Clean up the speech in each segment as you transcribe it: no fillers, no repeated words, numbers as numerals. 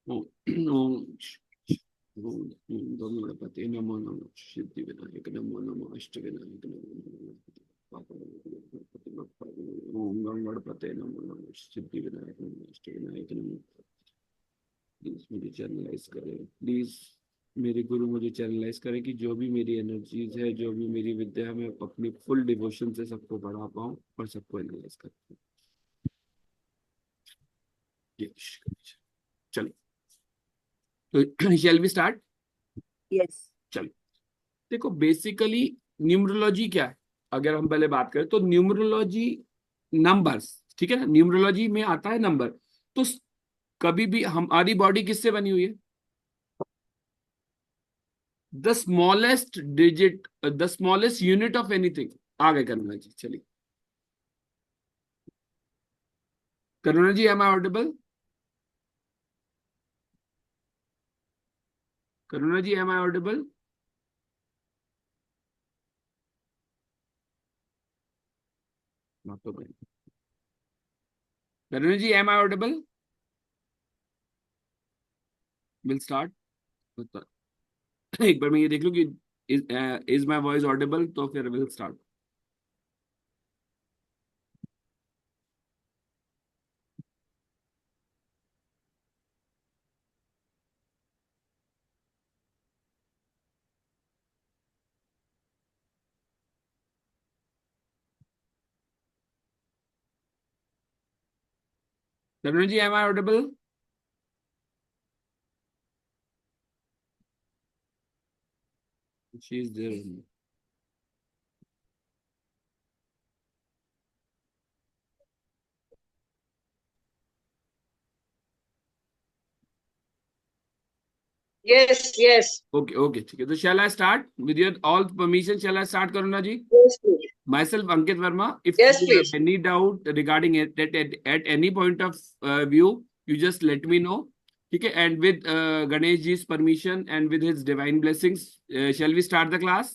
ओम ओम ओम गणपते नमो नमः सिद्धि विनायक नमो नमः अष्ट विनायक नमो नमः ओम गणपते नमो नमः सिद्धि विनायक नमो अष्ट विनायक नमो। प्लीज मुझे चैनलाइज करें, प्लीज मेरे गुरु मुझे चैनलाइज करें कि जो भी मेरी एनर्जीज है, जो भी मेरी विद्या है, मैं अपनी फुल डिवोशन से सबको बढ़ा पाऊँ और सबको एनालाइज कर पाऊँ। चलो, तो शैल वी स्टार्ट। यस। चलो, देखो बेसिकली न्यूमरोलॉजी क्या है। अगर हम पहले बात करें तो न्यूमरोलॉजी नंबर्स, ठीक है ना, न्यूमरोलॉजी में आता है नंबर। तो कभी भी हमारी बॉडी किससे बनी हुई है? The smallest digit, the smallest unit of anything. आगे करुणा जी, चलिए। Karuna ji, am I audible? Karuna ji, am I audible? तो Karuna ji, am I audible? Will start. एक बार मैं ये देख लूं कि इज माई वॉइस ऑडिबल, तो फिर will start. Karuna ji, am I audible? She is there. Yes yes. Okay okay, ठीक है। तो shall I start with your all permission? Shall I start, Karuna ji? Yes please. Myself, Ankit Verma. If yes you have please. any doubt regarding it at any point of view, you just let me know. Okay, and with Ganesh ji's permission and with his divine blessings, shall we start the class?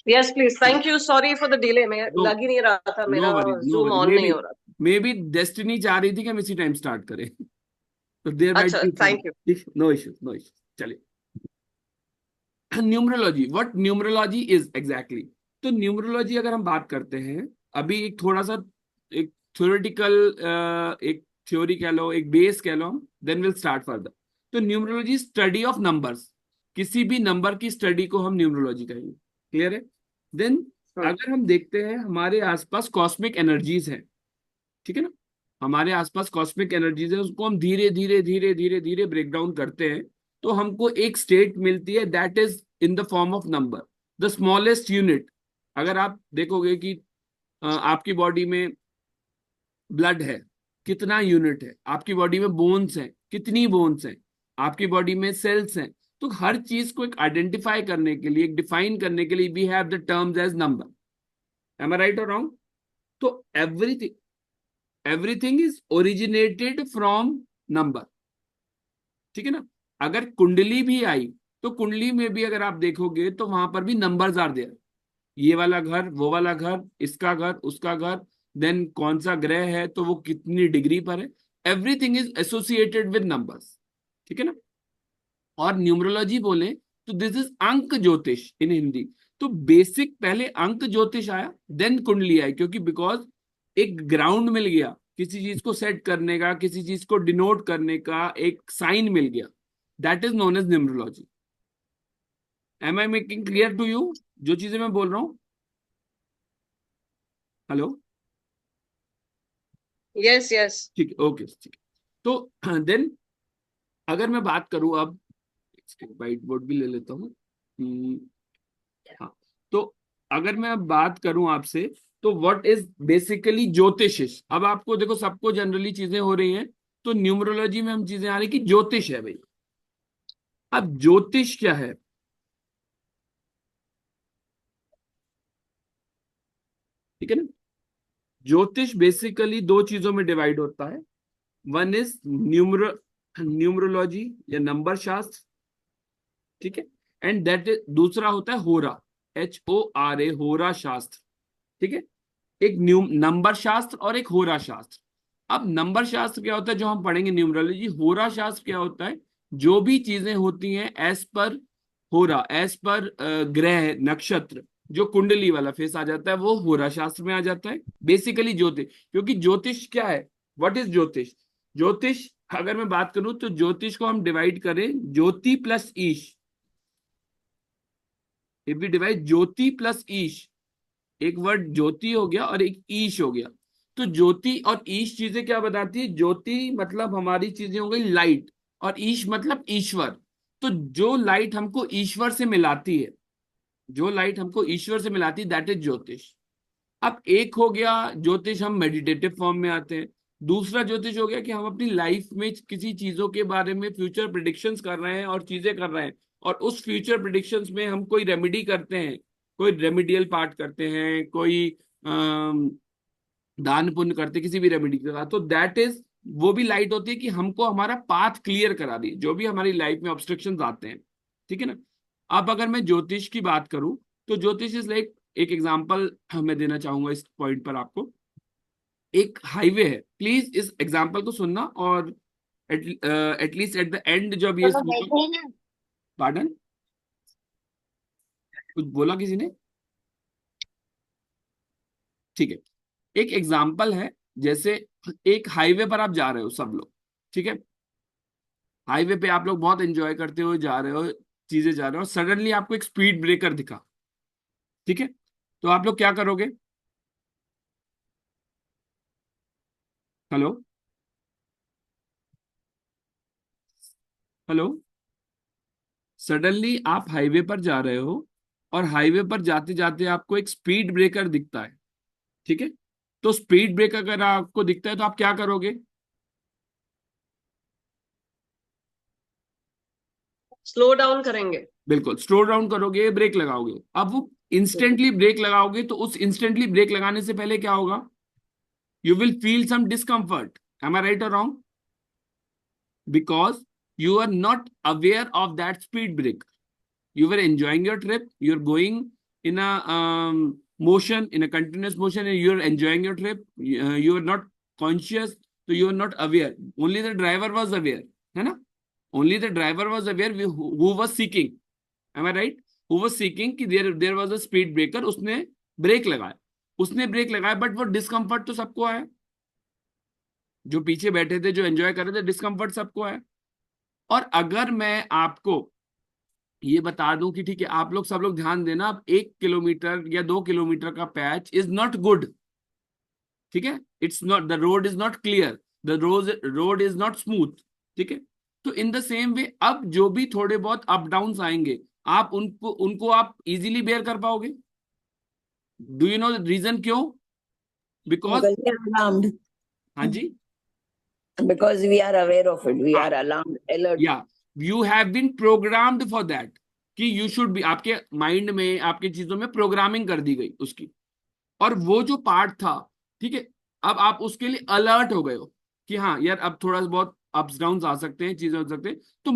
Yes please. Thank you. Sorry for the delay, मैं No, लग ही नहीं रहा था, no मेरा worries, no zoom worries. On नहीं हो रहा Maybe destiny चाह रही थी कि हम इसी टाइम स्टार्ट करें। तो देर था। might अच्छा, be some. Thank you. No issues, no issues. चलिए। Numerology, what numerology is exactly. तो न्यूमरोलॉजी अगर हम बात करते हैं, अभी एक थोड़ा सा एक थ्योरेटिकल, एक थ्योरी कह लो, एक बेस कह लो हम, देन विल स्टार्ट फर्दर। तो न्यूमरोलॉजी स्टडी ऑफ नंबर्स। किसी भी नंबर की स्टडी को हम न्यूमरोलॉजी कहेंगे। क्लियर है? देन अगर हम देखते हैं हमारे आसपास कॉस्मिक एनर्जीज हैं, ठीक है ना, हमारे आसपास कॉस्मिक एनर्जीज है, उसको हम धीरे धीरे धीरे धीरे धीरे ब्रेक डाउन करते हैं, तो हमको एक स्टेट मिलती है that is in the form of number, the smallest unit. अगर आप देखोगे कि आपकी बॉडी में ब्लड है, कितना यूनिट है? आपकी बॉडी में बोन्स हैं, कितनी बोन्स हैं? आपकी बॉडी में सेल्स हैं। तो हर चीज को एक आइडेंटिफाई करने के लिए, एक डिफाइन करने के लिए we have the terms as number. Am I right और रॉन्ग? तो everything is originated from number, ठीक है ना। अगर कुंडली भी आई, तो कुंडली में भी अगर आप देखोगे तो वहां पर भी नंबर्स आर देयर। ये वाला घर, वो वाला घर, इसका घर, उसका घर, देन कौन सा ग्रह है तो वो कितनी डिग्री पर है। Everything is associated with numbers, ठीक है ना। और न्यूमरोलॉजी बोले तो दिस इज अंक ज्योतिष इन हिंदी। तो बेसिक पहले अंक ज्योतिष आया, देन कुंडली आई, क्योंकि बिकॉज एक ग्राउंड मिल गया किसी चीज को सेट करने का, किसी चीज को डिनोट करने का एक साइन मिल गया, that is known as numerology. Am I making clear to you जो चीजें मैं बोल रहा हूं? हेलो? Yes yes. ठीक है, ओके, ठीक है। तो देन अगर मैं बात करूं अब, व्हाइट बोर्ड भी ले लेता हूँ। हाँ, तो अगर मैं अब बात करूं आपसे, तो व्हाट इज बेसिकली ज्योतिष। अब आपको देखो सबको जनरली चीजें हो रही हैं, तो न्यूमरोलॉजी में हम चीजें आ रही कि ज्योतिष है भाई। अब ज्योतिष क्या है? ठीक है ना। ज्योतिष बेसिकली दो चीजों में डिवाइड होता है। वन इज न्यूमरोलॉजी या नंबर शास्त्र, ठीक है। एंड दैट दूसरा होता है होरा, HORA, होरा शास्त्र, ठीक है। एक न्यू नंबर शास्त्र और एक होरा शास्त्र। अब नंबर शास्त्र क्या होता है जो हम पढ़ेंगे न्यूमरोलॉजी। होरा शास्त्र क्या होता है, जो भी चीजें होती हैं एज पर होरा, एज पर ग्रह नक्षत्र, जो कुंडली वाला फेस आ जाता है वो होरा शास्त्र में आ जाता है। बेसिकली ज्योतिष, क्योंकि ज्योतिष क्या है, व्हाट इज ज्योतिष? ज्योतिष अगर मैं बात करूं तो ज्योतिष को हम डिवाइड करें Jyoti plus Ish. If we divide Jyoti plus Ish, एक वर्ड ज्योति हो गया और एक ईश हो गया। तो ज्योति और ईश चीजें क्या बताती है? ज्योति मतलब हमारी चीजें हो गई लाइट, और ईश मतलब ईश्वर। तो जो लाइट हमको ईश्वर से मिलाती है, जो लाइट हमको ईश्वर से मिलाती है, दैट इज ज्योतिष। अब एक हो गया ज्योतिष, हम मेडिटेटिव फॉर्म में आते हैं। दूसरा ज्योतिष हो गया कि हम अपनी लाइफ में किसी चीजों के बारे में फ्यूचर प्रिडिक्शंस कर रहे हैं और चीजें कर रहे हैं, और उस फ्यूचर प्रिडिक्शंस में हम कोई रेमेडी करते हैं, कोई रेमेडियल पार्ट करते हैं, कोई दान पुण्य करते, किसी भी रेमेडी का, तो दैट इज, वो भी लाइट होती है कि हमको हमारा पाथ क्लियर करा दी, जो भी हमारी लाइफ में ऑब्स्ट्रक्शंस आते हैं। ठीक है ना? अब अगर मैं ज्योतिष की बात करूं तो ज्योतिष इज लाइक, एक एग्जांपल मैं देना चाहूंगा इस पॉइंट पर आपको। एक हाईवे है, प्लीज इस एग्जांपल को सुनना, और एटलीस्ट एट द एंड जब ये पार्डन, कुछ बोला किसी ने? ठीक है, एक एग्जांपल है, जैसे एक हाईवे पर आप जा रहे हो सब लोग, ठीक है, हाईवे पे आप लोग बहुत एंजॉय करते हो, जा रहे हो, चीजें जा रहे हो, सडनली आपको एक स्पीड ब्रेकर दिखा। ठीक है, तो आप लोग क्या करोगे? Hello, hello. सडनली आप हाईवे पर जा रहे हो, और हाईवे पर जाते जाते आपको एक स्पीड ब्रेकर दिखता है। ठीक है, तो स्पीड ब्रेकर अगर आपको दिखता है तो आप क्या करोगे? स्लो डाउन करेंगे। बिल्कुल, स्लो डाउन करोगे, ब्रेक लगाओगे। अब वो इंस्टेंटली ब्रेक लगाओगे, तो उस इंस्टेंटली ब्रेक लगाने से पहले क्या होगा? You will feel some discomfort. Am I right और wrong? Because you are not aware of that speed break. You were enjoying your trip, you're going in a motion, in a continuous motion, and you're enjoying your trip. You are not conscious, so you are not aware. Only the driver was aware, है ना? Only the driver was aware, who was seeking. Am I right? Who was seeking कि there was a speed breaker, उसने break लगाया, उसने break लगाया, but वो discomfort तो सबको आया, जो पीछे बैठे थे, जो एंजॉय कर रहे थे, डिस्कम्फर्ट सबको आया। और अगर मैं आपको ये बता दूं कि ठीक है, आप लोग सब लोग ध्यान देना, अब 1 किलोमीटर या 2 किलोमीटर का पैच इज नॉट गुड। ठीक है, it's not, the road is not clear, the road is not smooth. ठीक है, तो इन द सेम वे, अब जो भी थोड़े बहुत अप डाउन आएंगे, आप उनको उनको आप इजीली बेयर कर पाओगे। Do you know the reason क्यों? Because, Because we are alarmed. हाँ जी, Because we are aware of it. We are alarmed, alert. या you have been programmed for that, कि यू शुड बी, आपके mind में, आपकी चीजों में प्रोग्रामिंग कर दी गई उसकी, और वो जो पार्ट था, ठीक है, अब आप उसके लिए अलर्ट हो गए हो कि हाँ यार, अब थोड़ा बहुत अप्स डाउन आ सकते हैं, चीजें हो सकते हैं, तो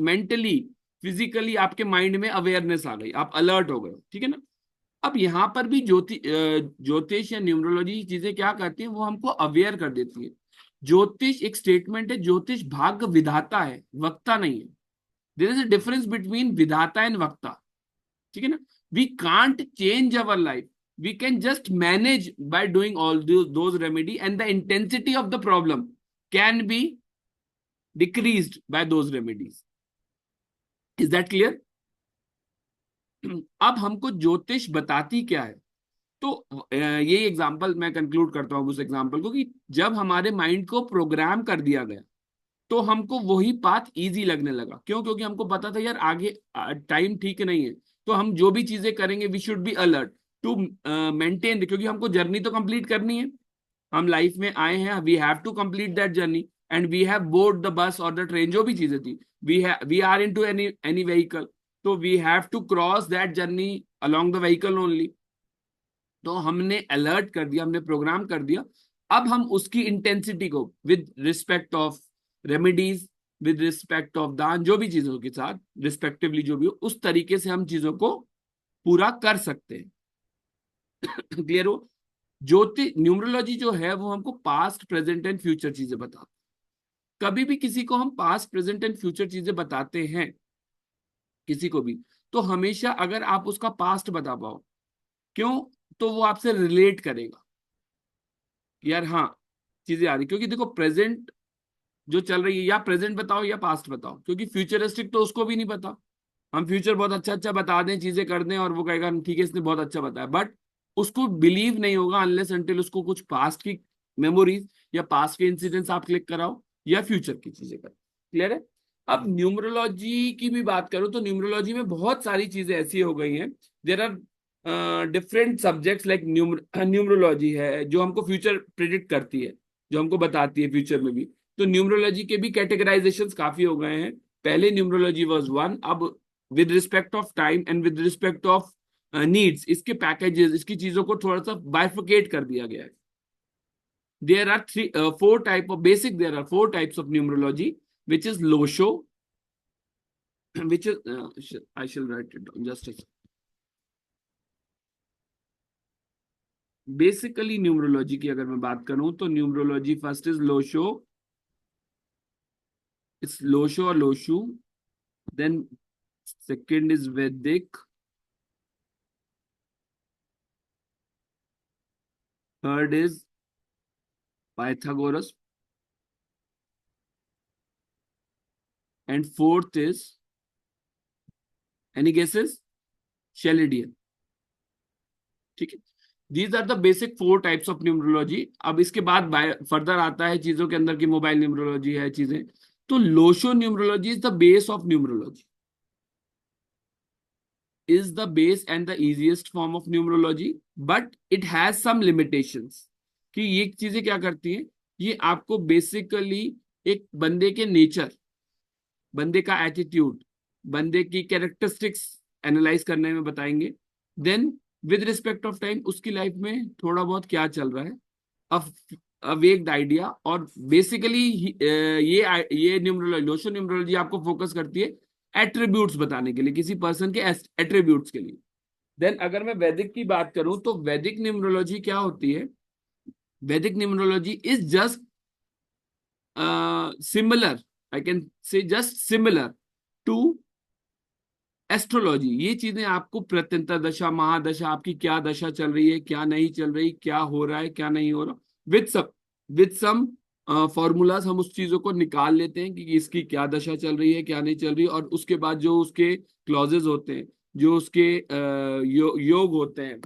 मेंटली फिजिकली आपके माइंड में अवेयरनेस आ गई, आप अलर्ट हो गए हो। ठीक है ना? अब यहाँ पर भी ज्योतिष या न्यूमरोलॉजी चीजें क्या करती है, वो हमको अवेयर कर देती है। ज्योतिष एक स्टेटमेंट है, ज्योतिष भाग्य विधाता है, वक्ता नहीं है। There is a difference between विधाता एंड वक्ता। ठीक है ना? We can't change our life, we can just manage by doing all those remedy, and the intensity of the problem can be decreased by those remedies. Is that clear? अब हमको ज्योतिष बताती क्या है, तो ये एग्जांपल मैं कंक्लूड करता हूं उस एग्जांपल को, कि जब हमारे माइंड को प्रोग्राम कर दिया गया तो हमको वही पाथ इजी लगने लगा। क्यों? क्योंकि हमको पता था यार आगे टाइम ठीक नहीं है, तो हम जो भी चीजें करेंगे we should be alert to maintain, क्योंकि हमको जर्नी तो कंप्लीट करनी है, हम लाइफ में आए हैं, we have to complete that journey, and we have board the bus और द ट्रेन, जो भी चीजें थी, we are into any vehicle, तो we have to cross that journey along the vehicle only. तो हमने अलर्ट कर दिया, हमने प्रोग्राम कर दिया। अब हम उसकी इंटेंसिटी को with respect of remedies, with respect of दान, जो भी चीजों के साथ रिस्पेक्टिवली जो भी हो, उस तरीके से हम चीजों को पूरा कर सकते हैं। क्लियर हो? न्यूमरोलॉजी जो है वो हमको पास्ट प्रेजेंट एंड फ्यूचर चीजें बताता है। कभी भी किसी को हम पास्ट प्रेजेंट एंड फ्यूचर चीजें बताते हैं, किसी को भी, तो हमेशा अगर आप उसका पास्ट बता पाओ, क्यों, तो वो आपसे रिलेट करेगा यार, हाँ चीजें आ रही, क्योंकि देखो प्रेजेंट जो चल रही है, या प्रेजेंट बताओ या पास्ट बताओ, क्योंकि फ्यूचरिस्टिक तो उसको भी नहीं पता। हम फ्यूचर बहुत अच्छा अच्छा बता दें, चीजें कर दें, और वो कहेगा ठीक है इसने बहुत अच्छा बताया, बट उसको बिलीव नहीं होगा अनलेस अनटिल उसको कुछ पास्ट की मेमोरीज या पास्ट के इंसिडेंट्स आप क्लिक कराओ, या फ्यूचर की चीजें करो। क्लियर है? अब न्यूमरोलॉजी की भी बात करूं तो न्यूमरोलॉजी में बहुत सारी चीजें ऐसी हो गई हैं। There are different subjects like numerology है जो हमको फ्यूचर प्रिडिक्ट करती है, जो हमको बताती है फ्यूचर में भी। तो न्यूमरोलॉजी के भी कैटेगराइजेशंस काफी हो गए हैं। पहले न्यूमरोलॉजी वाज वन, अब with respect of time and with respect of needs, इसके पैकेजेस, इसकी चीजों को थोड़ा सा बाइफिकेट कर दिया गया है। There are four type of basic. There are four types of numerology, which is Losho, which is I shall write it down just a second. Basically, numerology की अगर मैं बात करूं तो numerology first is Losho. It's Losho or Loshu. Then second is Vedic. Third is Pythagoras. And fourth is, any guesses? Chaldean. ठीक है, these are the basic four types of numerology. अब इसके बाद फर्दर आता है चीजों के अंदर की मोबाइल न्यूमरोलॉजी है चीजें। तो Lo Shu numerology is the base of numerology, is the base and the easiest form of numerology, but it has some limitations. कि ये चीजें क्या करती हैं, ये आपको बेसिकली एक बंदे के नेचर, बंदे का एटीट्यूड, बंदे की कैरेक्टरिस्टिक्स एनालाइज करने में बताएंगे। Then with respect of time उसकी लाइफ में थोड़ा बहुत क्या चल रहा है, अ वेग्ड आइडिया। और बेसिकली ये न्यूमरोलॉजी, लोशो न्यूमरोलॉजी आपको फोकस करती है एट्रीब्यूट्स बताने के लिए, किसी पर्सन के एट्रीब्यूट्स के लिए। देन अगर मैं वैदिक की बात करूं तो वैदिक न्यूमरोलॉजी क्या होती है, Vedic numerology is just similar, I can say just similar to astrology. ये चीजें आपको प्रत्यंतर दशा, महादशा, आपकी क्या दशा चल रही है, क्या नहीं चल रही, क्या हो रहा है, क्या नहीं हो रहा, विद सम फॉर्मूलाज हम उस चीजों को निकाल लेते हैं कि इसकी क्या दशा चल रही है, क्या नहीं चल रही, और उसके बाद जो उसके क्लॉजेज होते हैं, जो उसके योग होते हैं,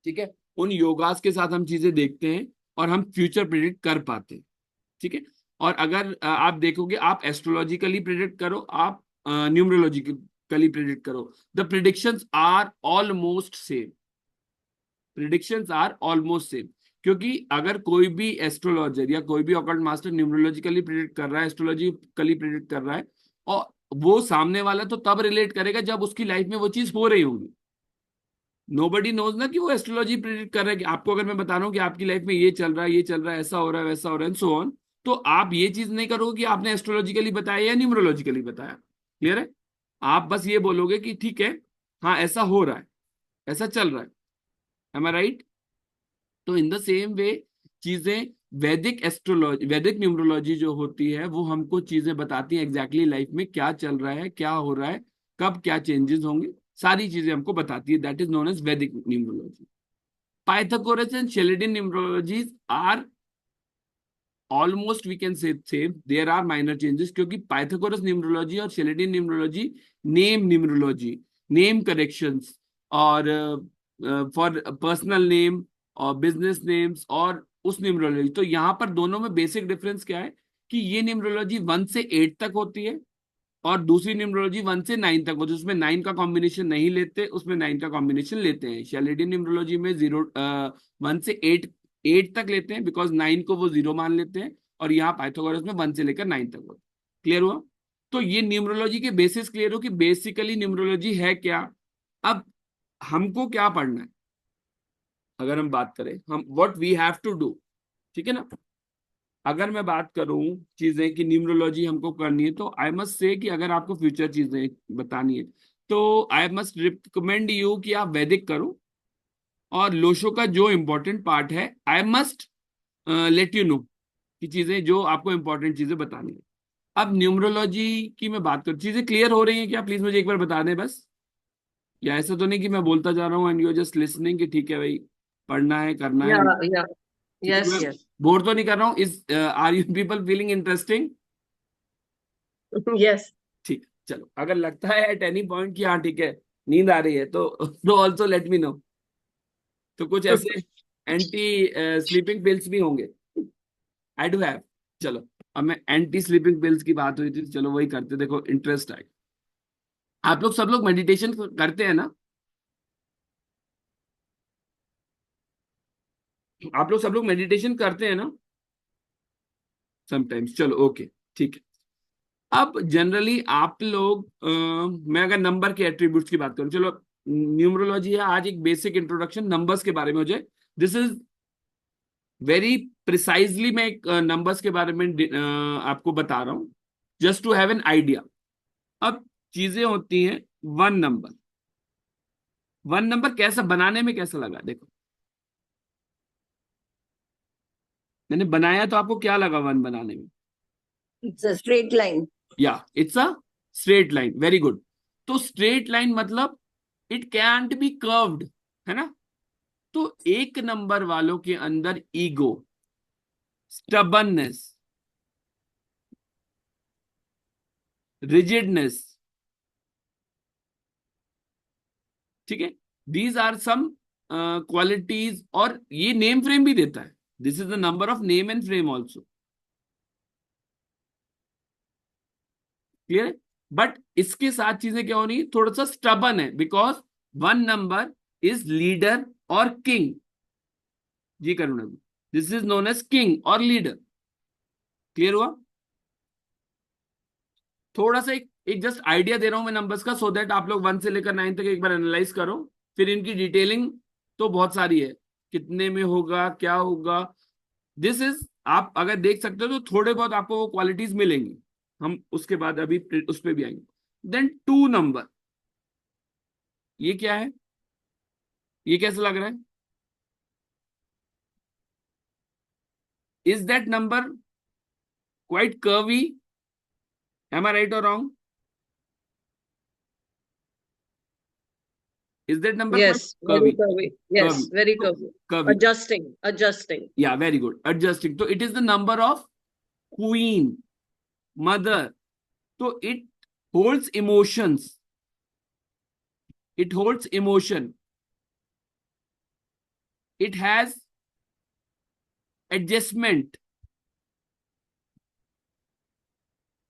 ठीक है, उन योगास के साथ हम चीजें देखते हैं और हम फ्यूचर प्रिडिक्ट कर पाते हैं। ठीक है, और अगर आप देखोगे, आप एस्ट्रोलॉजिकली प्रिडिक्ट करो, आप न्यूमरोलॉजिकली प्रिडिक्ट करो, the predictions are almost same, predictions are almost same. क्योंकि अगर कोई भी एस्ट्रोलॉजर या कोई भी ऑकल्ट मास्टर न्यूमरोलॉजिकली प्रिडिक्ट कर रहा है, एस्ट्रोलॉजिकली प्रिडिक्ट कर रहा है, और वो सामने वाला तो तब रिलेट करेगा जब उसकी लाइफ में वो चीज हो रही होगी। नोबडी नोज ना कि वो एस्ट्रोलॉजी प्रिडिक्ट कर रहा है। कि आपको अगर मैं बता रहा हूँ कि आपकी लाइफ में ये चल रहा है, ये चल रहा है, ऐसा हो रहा है, वैसा हो रहा है, सो ऑन, तो आप ये चीज नहीं करोगे कि आपने एस्ट्रोलॉजिकली बताया या न्यूमरोलॉजिकली बताया। क्लियर है? आप बस ये बोलोगे कि ठीक है, हाँ ऐसा हो रहा है, ऐसा चल रहा है। M I right? तो इन द सेम वे चीजें, वैदिक एस्ट्रोलॉजी, वैदिक न्यूमरोलॉजी जो होती है वो हमको चीजें बताती है एग्जैक्टली लाइफ में क्या चल रहा है, क्या हो रहा है, कब क्या चेंजेस होंगे, सारी चीजें हमको बताती है। दैट इज नोन एज वैदिक numerology. Pythagoras and Chaldean numerologies are almost, we can say same. There are minor changes क्योंकि Pythagoras numerology और Chaldean numerology name numerology, name corrections, और for personal name और business names और उस numerology. तो यहाँ पर दोनों में बेसिक डिफरेंस क्या है कि ये न्यूमरोलॉजी 1 से 8 तक होती है, और दूसरी न्यूमरोलॉजी 1 से 9 तक होती है। उसमें 9 का कॉम्बिनेशन नहीं लेते, उसमें 9 का कॉम्बिनेशन लेते हैं। शैलेडियन न्यूमरोलॉजी में 1 से 8 तक लेते हैं, बिकॉज 9 को वो 0 मान लेते हैं, और यहाँ पाइथागोरस में 1 से लेकर 9 तक होता है। क्लियर हुआ? तो ये न्यूमरोलॉजी के बेसिस क्लियर हो कि बेसिकली न्यूमरोलॉजी है क्या। अब हमको क्या पढ़ना है अगर हम बात करें, हम what we have to do, ठीक है ना। अगर मैं बात करूं चीजें कि न्यूमरोलॉजी हमको करनी है, तो आई मस्ट से कि अगर आपको फ्यूचर चीजें बतानी है तो आई मस्ट रिकमेंड यू कि आप वैदिक करो, और लोशो का जो इंपॉर्टेंट पार्ट है, I must let you know की चीजें जो आपको इंपॉर्टेंट चीजें बतानी है। अब न्यूमरोलॉजी की मैं बात करूं, चीजें क्लियर हो रही हैं क्या? प्लीज मुझे एक बार बता दें बस। या ऐसा तो नहीं कि मैं बोलता जा रहा हूँ एंड यू जस्ट लिसनिंग कि ठीक है भाई, पढ़ना है, करना है। Yeah, yeah. ठीक है, Yes, मैं yes. बोर तो नहीं कर रहा हूँ? Is are you people feeling interesting? Yes. ठीक, चलो, अगर लगता है एट एनी पॉइंट कि हाँ ठीक है, नींद आ रही है, तो ऑल्सो लेट मी नो। तो कुछ ऐसे एंटी स्लीपिंग पिल्स भी होंगे, आई डू हैव। चलो, अब मैं एंटी स्लीपिंग पिल्स की बात हुई थी, तो चलो वही करते, देखो इंटरेस्ट आए। आप लोग सब लोग मेडिटेशन करते हैं ना? आप लोग सब लोग मेडिटेशन करते हैं ना? समटाइम्स, चलो ओके, ठीक है। अब जनरली आप लोग मैं अगर नंबर के एट्रीब्यूट्स की बात करूं, चलो न्यूमरोलॉजी है आज, एक बेसिक इंट्रोडक्शन नंबर्स के बारे में हो जाए। दिस इज वेरी प्रिसाइजली, मैं एक नंबर्स के बारे में आपको बता रहा हूं, just to have an idea. अब चीजें होती हैं, वन नंबर। वन नंबर कैसा बनाने में कैसा लगा? देखो, मैंने बनाया तो आपको क्या लगा वन बनाने में? It's a straight line. या it's a straight line, very good. तो स्ट्रेट लाइन मतलब इट कैंट बी कर्व्ड, है ना? तो एक नंबर वालों के अंदर ईगो, स्टबननेस, रिजिडनेस, ठीक है, दीज आर सम क्वालिटीज। और ये नेम फ्रेम भी देता है, this is the number of name and frame also. Clear है? बट इसके साथ चीजें क्या होनी, थोड़ा सा स्टबन है, because one number is leader और किंग। जी Karuna ji, this is known as king और लीडर। क्लियर हुआ? थोड़ा सा एक जस्ट आइडिया दे रहा हूं मैं नंबर्स का, सो दैट आप लोग 1 से लेकर 9 तक एक बार एनालाइज करो। फिर इनकी डिटेलिंग तो बहुत सारी है, कितने में होगा, क्या होगा, दिस इज, आप अगर देख सकते हो तो थोड़े बहुत आपको वो क्वालिटीज मिलेंगी, हम उसके बाद अभी उस पर भी आएंगे। देन टू नंबर, ये क्या है? ये कैसा लग रहा है? Is that number quite curvy? Am I right और wrong? Is that number quite Yes. Very curvy? curvy. Yes. Curvy, Very तो curvy. Curvy, Adjusting. Adjusting. या वेरी गुड, एडजस्टिंग। तो it is the number of queen, mother. तो it holds emotions, it holds emotion, it has adjustment,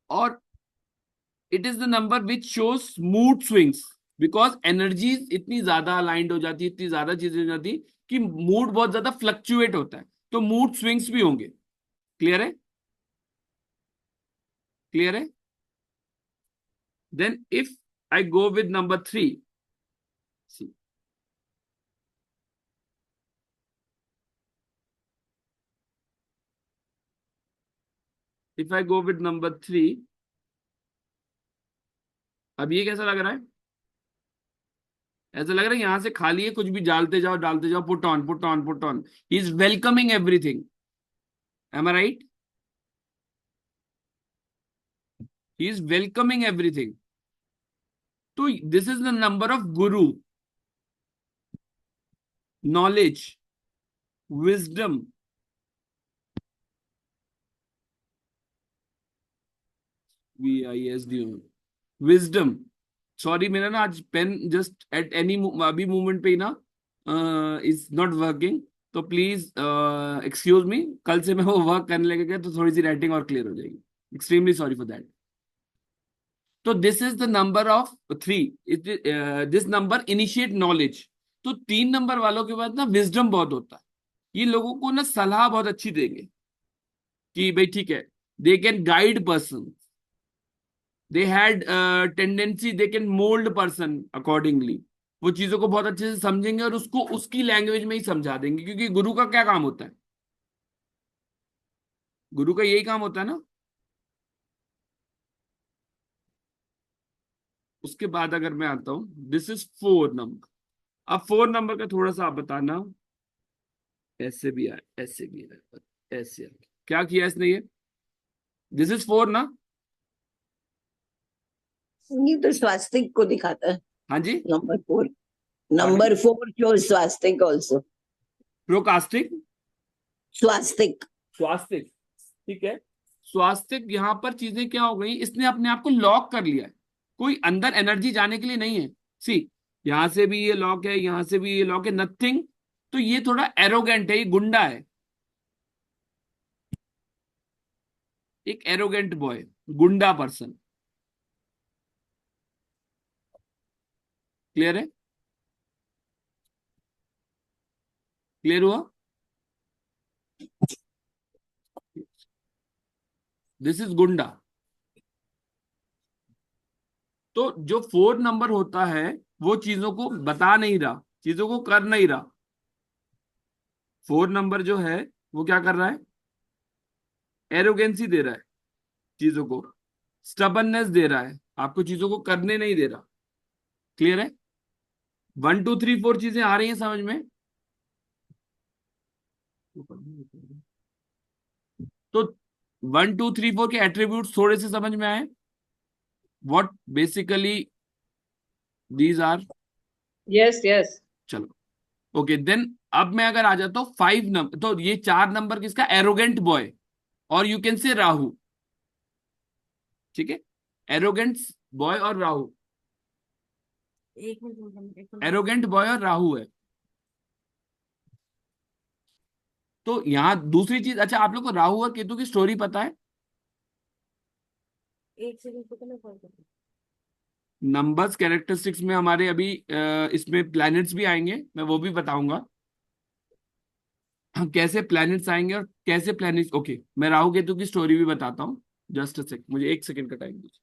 और it is the number which shows mood swings, because energies इतनी ज्यादा aligned हो जाती है, इतनी ज्यादा चीजें हो जाती कि मूड बहुत ज्यादा फ्लक्चुएट होता है, तो मूड स्विंग्स भी होंगे। क्लियर है? क्लियर है? Then if I go with number 3, if I go with number 3, अब ये कैसा लग रहा है? ऐसा लग रहा है यहां से खाली है, कुछ भी डालते जाओ डालते जाओ, put on put on put on, he is welcoming everything. Am I right? He is welcoming everything. तो this is the number of guru, knowledge, wisdom, VISD, wisdom. Sorry, मेरा ना आज पेन जस्ट एट एनी अभी movement पे ही ना is not working, तो please excuse me. कल से मैं वो वर्क करने लगेगा तो थोड़ी सी राइटिंग और क्लियर हो जाएगी। Extremely sorry for that. तो this is the number of 3, this number initiate knowledge. तो 3 नंबर वालों के बाद ना विजडम बहुत होता है, ये लोगों को ना सलाह बहुत अच्छी देंगे कि भाई ठीक है, they can guide person, they had tendency, they can mould person accordingly. वो चीजों को बहुत अच्छे से समझेंगे और उसको उसकी लैंग्वेज में ही समझा देंगे, क्योंकि गुरु का क्या काम होता है? गुरु का यही काम होता है ना। उसके बाद अगर मैं आता हूं, दिस इज 4 नंबर। अब 4 नंबर का थोड़ा सा आप बताना। ऐसे भी आए, ऐसे भी आए, ऐसे आए। क्या किया इसने ये? दिस इज 4 ना? ये तो स्वास्तिक को दिखाता है। हाँ जी। Number 4, Pardon? Number 4 shows swastik also. प्रोकास्टिक, स्वास्तिक। स्वास्तिक, ठीक है। स्वास्तिक, यहां पर चीजें क्या हो गई, इसने अपने आप को लॉक कर लिया है, कोई अंदर एनर्जी जाने के लिए नहीं है। सी, यहां से भी ये लॉक है, यहां से भी ये लॉक है, नथिंग। तो ये थोड़ा एरोगेंट है, ये गुंडा है, एक एरोगेंट बॉय, गुंडा पर्सन। क्लियर है? क्लियर हुआ? दिस इज गुंडा। तो जो 4 नंबर होता है वो चीजों को बता नहीं रहा, चीजों को कर नहीं रहा। 4 नंबर जो है वो क्या कर रहा है? एरोगेंसी दे रहा है चीजों को, स्टबननेस दे रहा है, आपको चीजों को करने नहीं दे रहा। क्लियर है? 1 2 3 4 चीजें आ रही हैं समझ में? तो 1 2 3 4 के एट्रीब्यूट थोड़े से समझ में आए, what basically these are. Yes, yes. चलो, ओके देन। अब मैं अगर आ जाता हूं 5 नंबर, तो ये 4 नंबर किसका? एरोगेंट बॉय, और यू कैन से राहु। ठीक है, एरोगेंट बॉय और राहु, एक मिनट। एरोगेंट बॉय और राहु है। तो यहां दूसरी चीज, अच्छा आप लोग को राहु और केतु की स्टोरी पता है? एक सेकंड को मैं कॉल करती नंबर्स कैरेक्टरिस्टिक्स में हमारे अभी इसमें प्लैनेट्स भी आएंगे, मैं वो भी बताऊंगा। हम कैसे प्लैनेट्स आएंगे और कैसे प्लैनेट्स, ओके मैं राहु केतु की स्टोरी भी बताता हूँ। जस्ट अ सेकंड, मुझे 1 सेकंड का टाइम दीजिए।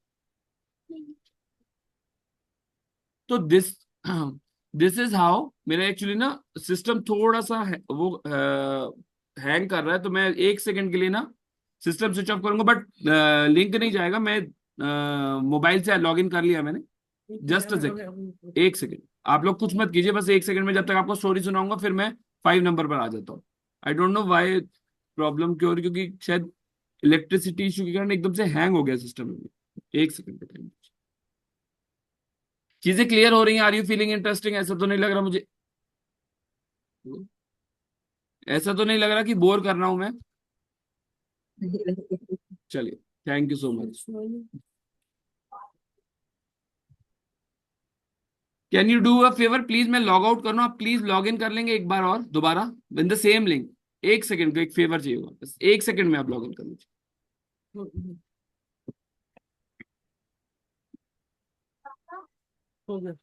तो दिस इज हाउ मेरा एक्चुअली ना सिस्टम थोड़ा सा वो हैंग कर रहा है, तो मैं 1 सेकंड के लिए ना सिस्टम स्विच ऑफ करूंगा, बट लिंक नहीं जाएगा। मैं मोबाइल से लॉग इन कर लिया मैंने। Just a second, 1 second. आप लोग कुछ मत कीजिए, बस 1 सेकंड में, जब तक आपको स्टोरी सुनाऊंगा फिर मैं 5 नंबर पर आ जाता हूँ। I don't know why problem क्यों हो रही, क्योंकि शायद इलेक्ट्रिसिटी इशू के कारण एकदम से हैंग हो गया सिस्टम में। 1 सेकंड का टाइम। चीजें क्लियर हो रही हैं? Are you feeling interesting? ऐसा तो नहीं लग रहा मुझे, ऐसा तो नहीं लग रहा कि बोर कर रहा हूं मैं? चलिए, thank you so much. Can you do a favour please? मैं लॉग आउट कर रहा हूं, आप प्लीज लॉग इन कर लेंगे एक बार और दोबारा in the same link. 1 second का एक फेवर चाहिए होगा, बस 1 सेकंड में आप लॉग इन कर लीजिए। हो गया।